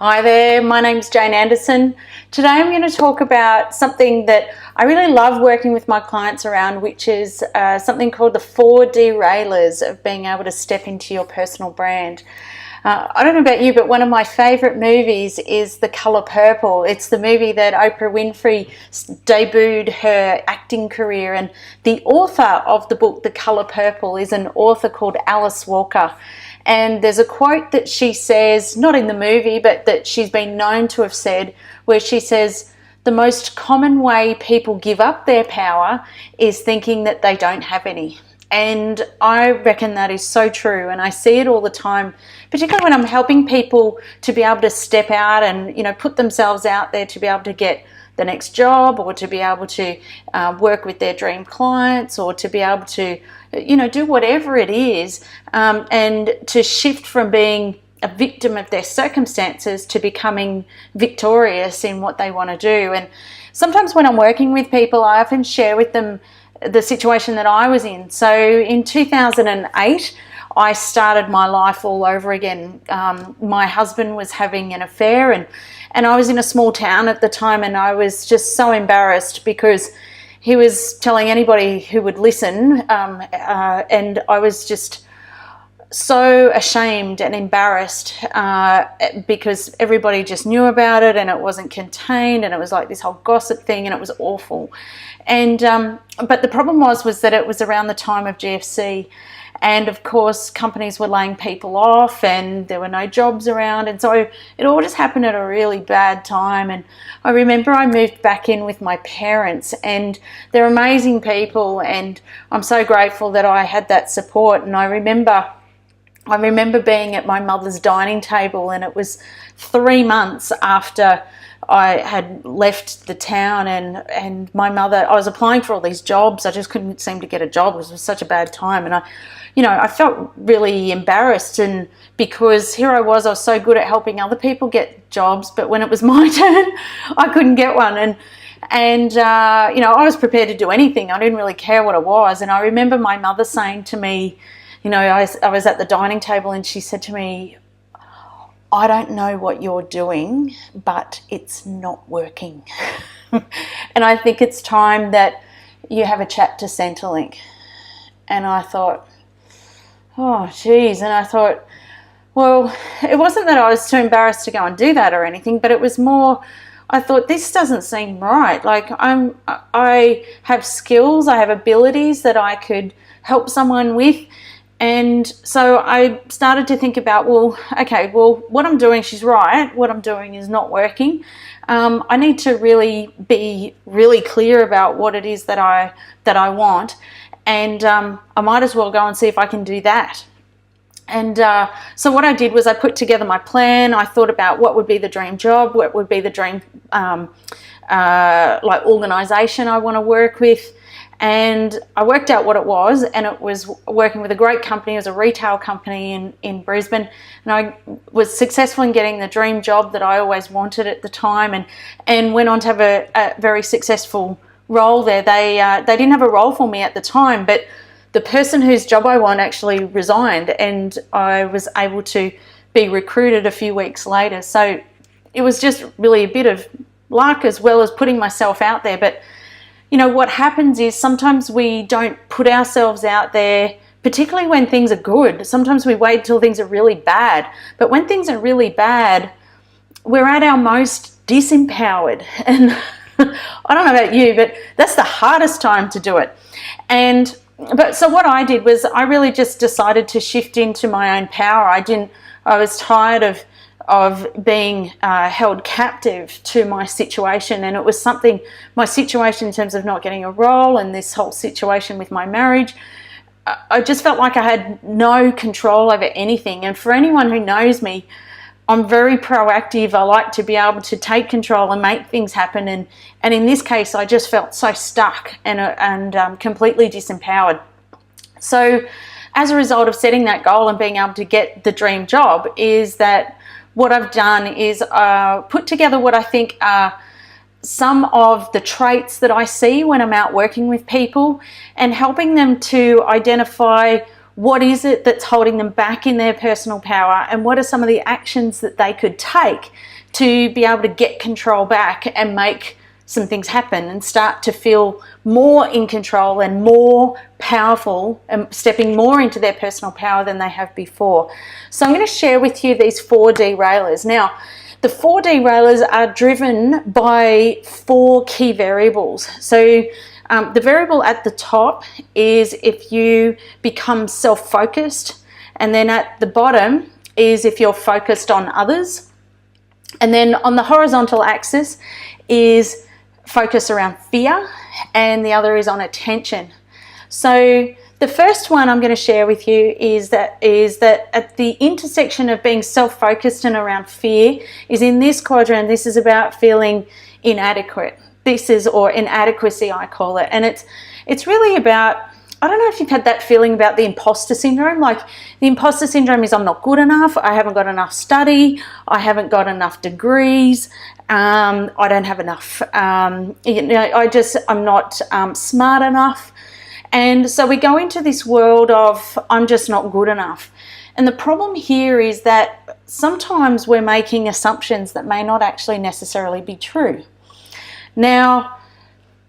Hi there, my name's Jane Anderson. Today I'm going to talk about something that I really love working with my clients around, which is something called the 4 Derailers of being able to step into your personal brand. I don't know about you, but one of my favourite movies is The Colour Purple. It's the movie that Oprah Winfrey debuted her acting career, and the author of the book The Colour Purple is an author called Alice Walker. And there's a quote that she says, not in the movie, but that she's been known to have said, where she says, the most common way people give up their power is thinking that they don't have any. And I reckon that is so true, and I see it all the time, particularly when I'm helping people to be able to step out and, put themselves out there to be able to get the next job, or to be able to work with their dream clients, or to be able to, do whatever it is, and to shift from being a victim of their circumstances to becoming victorious in what they want to do. And sometimes when I'm working with people, I often share with them the situation that I was in. So in 2008, I started my life all over again. My husband was having an affair, and I was in a small town at the time, and I was just so embarrassed because he was telling anybody who would listen, and I was just so ashamed and embarrassed because everybody just knew about it, and it wasn't contained, and it was like this whole gossip thing, and it was awful. And but the problem was that it was around the time of GFC, and of course companies were laying people off, and there were no jobs around, and so it all just happened at a really bad time. And I remember I moved back in with my parents, and they're amazing people, and I'm so grateful that I had that support. And I remember being at my mother's dining table, and it was 3 months after I had left the town, and my mother, I was applying for all these jobs. I just couldn't seem to get a job. It was such a bad time. And I felt really embarrassed, and because here I was so good at helping other people get jobs, but when it was my turn, I couldn't get one. And I was prepared to do anything. I didn't really care what it was. And I remember my mother saying to me, I was at the dining table, and she said to me, I don't know what you're doing, but it's not working. And I think it's time that you have a chat to Centrelink. And I thought, oh, geez. And I thought, well, it wasn't that I was too embarrassed to go and do that or anything, but it was more, I thought, this doesn't seem right. Like, I have skills, I have abilities that I could help someone with. And so I started to think about, what I'm doing, she's right, what I'm doing is not working. I need to really be really clear about what it is that I want, and I might as well go and see if I can do that. And so what I did was I put together my plan. I thought about what would be the dream job, what would be the dream organisation I want to work with. And I worked out what it was, and it was working with a great company. It was a retail company in Brisbane, and I was successful in getting the dream job that I always wanted at the time, and went on to have a very successful role there. They didn't have a role for me at the time, but the person whose job I want actually resigned, and I was able to be recruited a few weeks later. So it was just really a bit of luck as well as putting myself out there. But what happens is sometimes we don't put ourselves out there, particularly when things are good. Sometimes we wait till things are really bad. But when things are really bad, we're at our most disempowered. And I don't know about you, but that's the hardest time to do it. So what I did was I really just decided to shift into my own power. I was tired of being held captive to my situation, and it was my situation in terms of not getting a role, and this whole situation with my marriage, I just felt like I had no control over anything. And for anyone who knows me, I'm very proactive. I like to be able to take control and make things happen, and in this case I just felt so stuck and completely disempowered. So as a result of setting that goal and being able to get the dream job, is that what I've done is put together what I think are some of the traits that I see when I'm out working with people, and helping them to identify what is it that's holding them back in their personal power, and what are some of the actions that they could take to be able to get control back and make some things happen and start to feel more in control and more powerful and stepping more into their personal power than they have before. So I'm going to share with you these 4 derailers. Now, the 4 derailers are driven by 4 key variables. So the variable at the top is if you become self-focused, and then at the bottom is if you're focused on others. And then on the horizontal axis is focus around fear, and the other is on attention. So the first one I'm going to share with you is that at the intersection of being self-focused and around fear is in this quadrant. This is about feeling inadequate. Or inadequacy, I call it. And it's really about, I don't know if you've had that feeling about the imposter syndrome. Like, the imposter syndrome is I'm not good enough, I haven't got enough study, I haven't got enough degrees, I don't have enough, I'm not smart enough. And so we go into this world of I'm just not good enough. And the problem here is that sometimes we're making assumptions that may not actually necessarily be true. Now,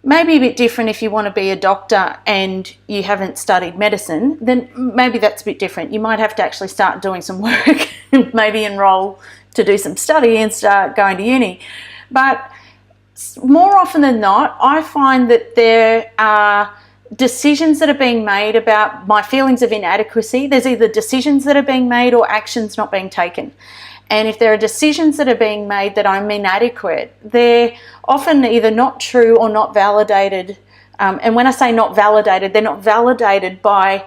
maybe a bit different if you want to be a doctor and you haven't studied medicine, then maybe that's a bit different. You might have to actually start doing some work and maybe enroll to do some study and start going to uni. But more often than not, I find that there are decisions that are being made about my feelings of inadequacy. There's either decisions that are being made or actions not being taken. And if there are decisions that are being made that I'm inadequate, they're often either not true or not validated. And when I say not validated, they're not validated by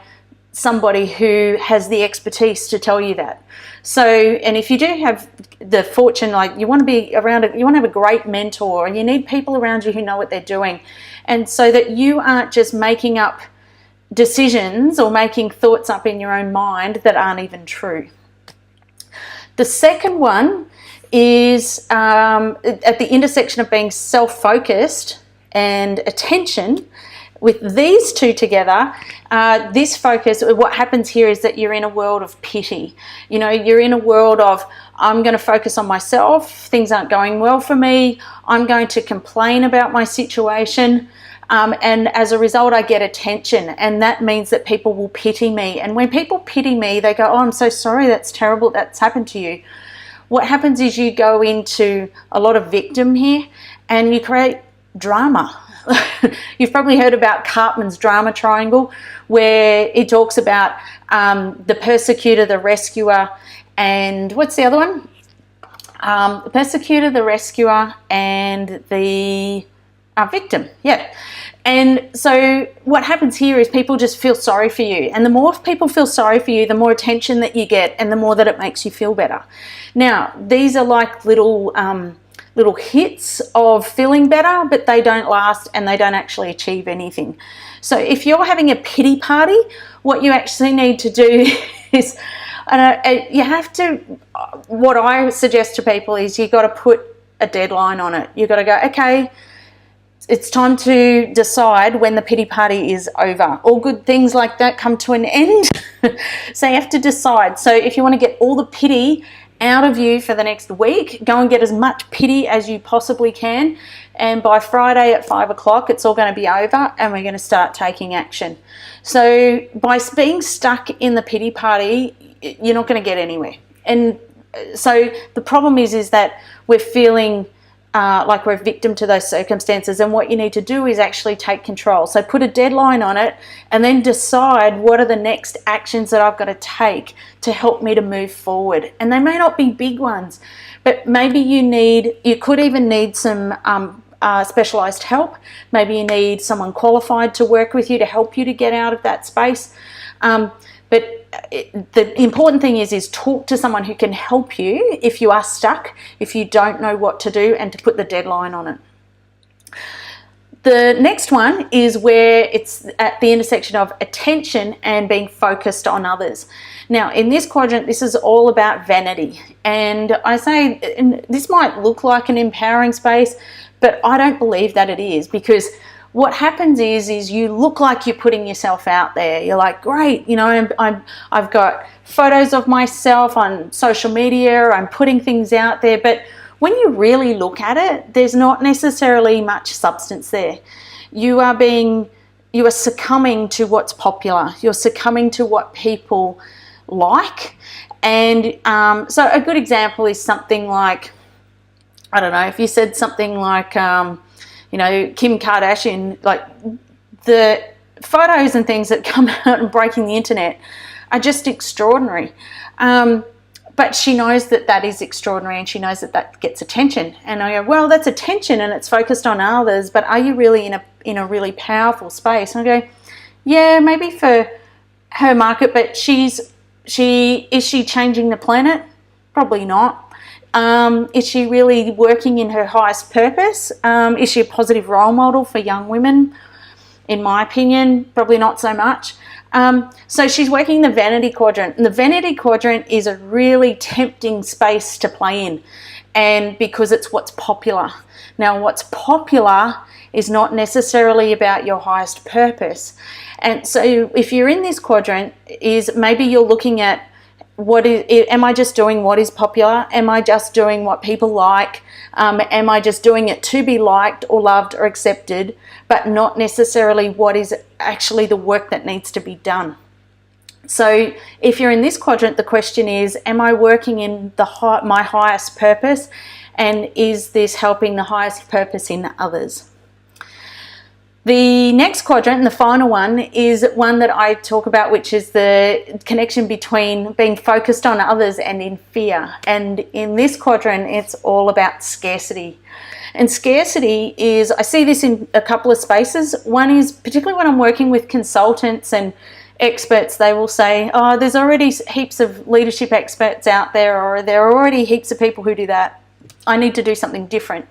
somebody who has the expertise to tell you that. So, and if you do have the fortune, like you want to be around it, you want to have a great mentor, and you need people around you who know what they're doing. And so that you aren't just making up decisions or making thoughts up in your own mind that aren't even true. The second one is at the intersection of being self-focused and attention. With these two together, this focus, what happens here is that you're in a world of pity. You know, you're in a world of, I'm going to focus on myself, things aren't going well for me, I'm going to complain about my situation, and as a result I get attention, and that means that people will pity me. And when people pity me, they go, oh, I'm so sorry, that's terrible, that's happened to you. What happens is you go into a lot of victim here and you create drama. You've probably heard about Cartman's drama triangle, where it talks about the persecutor, the rescuer, and what's the other one? The persecutor, the rescuer, and the victim. Yeah. And so what happens here is people just feel sorry for you. And the more people feel sorry for you, the more attention that you get and the more that it makes you feel better. Now, these are like little hits of feeling better, but they don't last and they don't actually achieve anything. So if you're having a pity party, what you actually need to do is, you have to, what I suggest to people is you've got to put a deadline on it. You've got to go, okay, it's time to decide when the pity party is over. All good things like that come to an end. So you have to decide. So if you want to get all the pity out of you for the next week, go and get as much pity as you possibly can, and by Friday at 5 o'clock it's all going to be over and we're going to start taking action. So by being stuck in the pity party, you're not going to get anywhere. And so the problem is that we're feeling like we're a victim to those circumstances, and what you need to do is actually take control. So put a deadline on it and then decide what are the next actions that I've got to take to help me to move forward. And they may not be big ones, but maybe you could even need some specialized help. Maybe you need someone qualified to work with you to help you to get out of that space. But the important thing is talk to someone who can help you if you are stuck, if you don't know what to do, and to put the deadline on it. The next one is where it's at the intersection of attention and being focused on others. Now, in this quadrant, this is all about vanity. And I say, and this might look like an empowering space, but I don't believe that it is, because what happens is you look like you're putting yourself out there. You're like, great, you know, I've got photos of myself on social media, I'm putting things out there, but when you really look at it, there's not necessarily much substance there. You are succumbing to what's popular. You're succumbing to what people like. And so a good example is something like, I don't know, if you said something like, you know, Kim Kardashian, like the photos and things that come out and breaking the internet are just extraordinary. But she knows that that is extraordinary, and she knows that that gets attention. And I go, well, that's attention and it's focused on others, but are you really in a really powerful space? And I go, yeah, maybe for her market, but is she changing the planet? Probably not. Is she really working in her highest purpose? Is she a positive role model for young women? In my opinion, probably not so much. So she's working in the vanity quadrant, and the vanity quadrant is a really tempting space to play in, and because it's what's popular. Now, what's popular is not necessarily about your highest purpose. And so if you're in this quadrant, is maybe you're looking at am I just doing what is popular? Am I just doing what people like? Am I just doing it to be liked or loved or accepted, but not necessarily what is actually the work that needs to be done? So if you're in this quadrant, the question is, am I working in my highest purpose? And is this helping the highest purpose in others? The next quadrant, and the final one, is one that I talk about, which is the connection between being focused on others and in fear. And in this quadrant, it's all about scarcity. And scarcity is, I see this in a couple of spaces. One is particularly when I'm working with consultants and experts, they will say, oh, there's already heaps of leadership experts out there, or there are already heaps of people who do that. I need to do something different.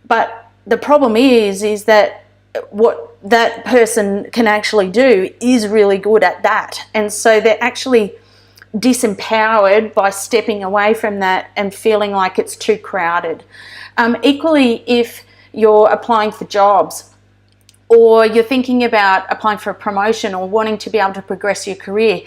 But the problem is that what that person can actually do is really good at that. And so they're actually disempowered by stepping away from that and feeling like it's too crowded. Equally, if you're applying for jobs, or you're thinking about applying for a promotion or wanting to be able to progress your career,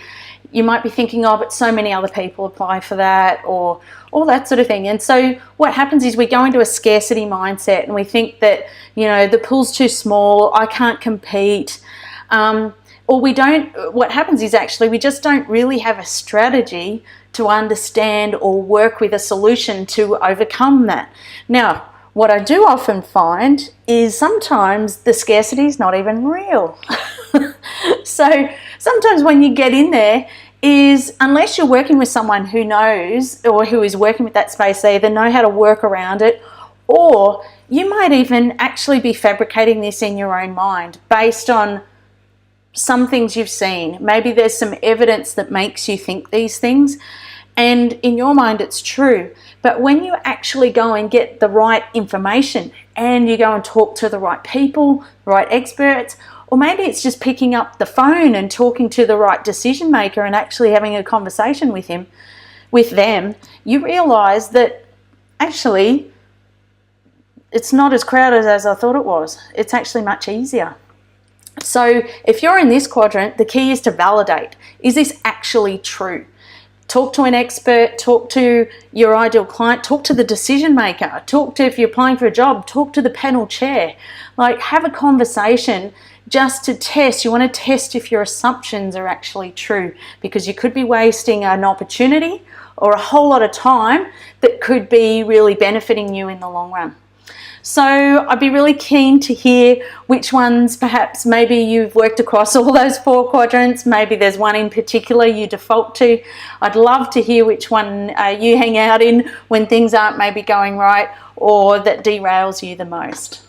you might be thinking, oh, but so many other people apply for that, or all that sort of thing. And so what happens is we go into a scarcity mindset and we think that, you know, the pool's too small, I can't compete. Or we don't, what happens is actually we just don't really have a strategy to understand or work with a solution to overcome that. Now, what I do often find is sometimes the scarcity is not even real. So sometimes when you get in there, is unless you're working with someone who knows or who is working with that space, they either know how to work around it, or you might even actually be fabricating this in your own mind based on some things you've seen. Maybe there's some evidence that makes you think these things, and in your mind it's true. But when you actually go and get the right information and you go and talk to the right people, the right experts, or maybe it's just picking up the phone and talking to the right decision maker and actually having a conversation with them, you realize that actually it's not as crowded as I thought it was. It's actually much easier. So if you're in this quadrant, the key is to validate. Is this actually true? Talk to an expert, talk to your ideal client, talk to the decision maker, talk to, if you're applying for a job, talk to the panel chair. Like, have a conversation just to test. You want to test if your assumptions are actually true, because you could be wasting an opportunity or a whole lot of time that could be really benefiting you in the long run. So I'd be really keen to hear which ones, perhaps maybe you've worked across all those 4 quadrants, maybe there's one in particular you default to. I'd love to hear which one you hang out in when things aren't maybe going right, or that derails you the most.